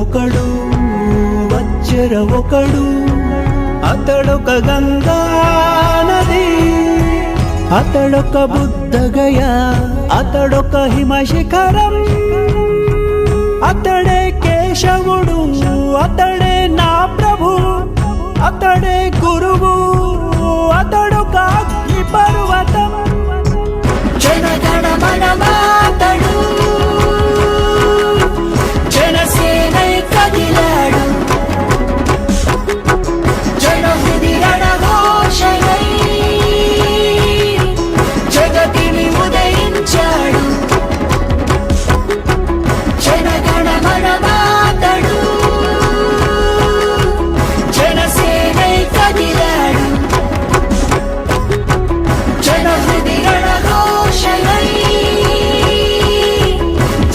ఒకడు వచ్చెర ఒకడు, అతడొక గంగా నది, అతడొక బుద్ధగయ, అతడొక హిమశిఖరం, అతడే కేశవుడు, అతడే నా ప్రభు, అతడే గురువు, అతడొక అగ్ని పర్వతం. జనగణ మనమాతడు జనసేనై కదిలాడు, జనహృది రణఘోషయై జగతిని ఉదయించాడు. జనగణ మనమాతడు జనసేనై కదిలాడు, జనహృది రణఘోషయై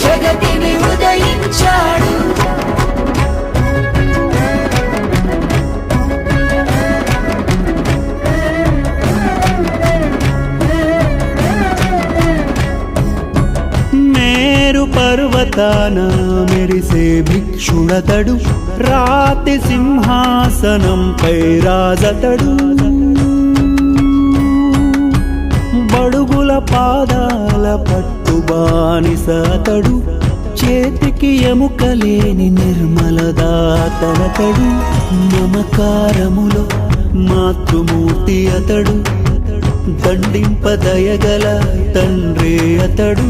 జగతిని ఉదయించాడు. మేరు పర్వతాన మెరిసే భిక్షుడతడు, రాతి సింహాసనంపై రాజతడు, బడుగుల పాదాల పట్టు బానిసతడు, చేతికి ఎముకలేని నిర్మలదాతడతడు, మమకారములో మాతృమూర్తి అతడు, దండింపదయగల తండ్రి అతడు,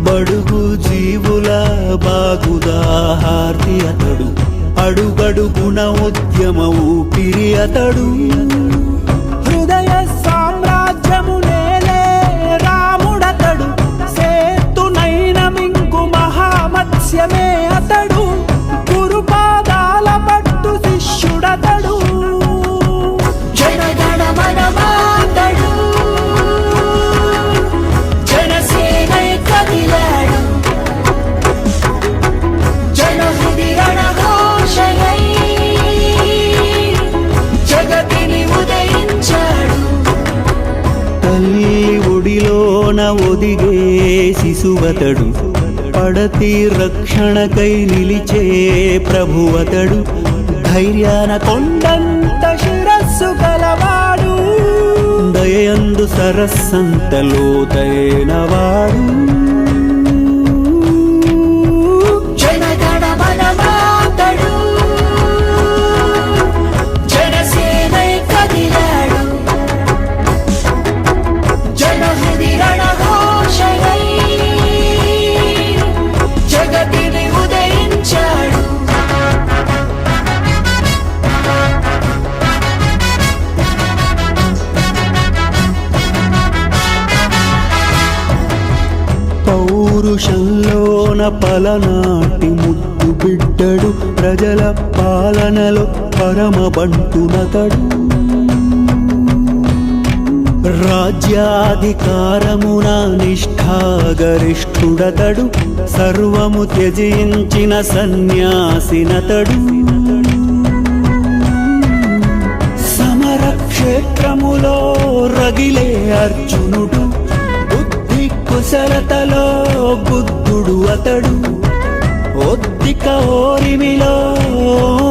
బడుగు జీవుల బాగుదాహార్తి అతడు, అడుగడుగుణ ఉద్యమ ఊపిరి అతడు, హృదయ సామ్రాజ్యము నేలే రాముడతడు, సేతునైన మింగు మహామత్స్యమే అతడు, గురుపాదాల పట్టు శిష్యుడతడు. జనగణ మనమాతడు జనసేనై కదిలాడు, జనహృది రణఘోషయై జగతిని ఉదయించాడు. తల్లి ఒడిలోన ఒదిగే శిశువతడు, పడతి రక్షణకై నిలిచే ప్రభువతడు, ధైర్యాన కొండంత శిరస్సు గలవాడు, దయందు సరస్సంత లోతైనవాడు. జనగణ మనమాతడు జనసేనై కదిలాడు, జనహృది రణఘోషయై జగతిని ఉదయించాడు. పౌరుషంలోన పలనాటి ముద్దు బిడ్డడు, ప్రజల పాలనలో పరమ బంటునతడు, రాజ్యాధికారమున నిష్ఠాగరిష్ఠుడతడు, సర్వము త్యజించిన సన్యాసినతడు, సమరక్షేత్రములో రగిలే అర్జునుడు, బుద్ధి కుశలతలో బుద్ధుడు అతడు, ఒద్దిక ఓరిమిలో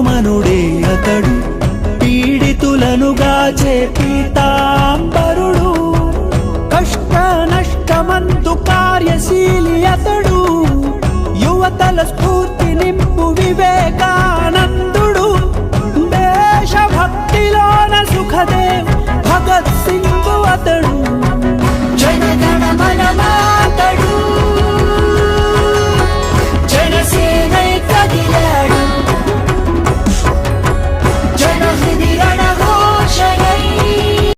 మనుడే అతడు, పీడితులను గాచే పీతాంబరుడు, కష్ట నష్టమందు కార్యశీలి అతడు.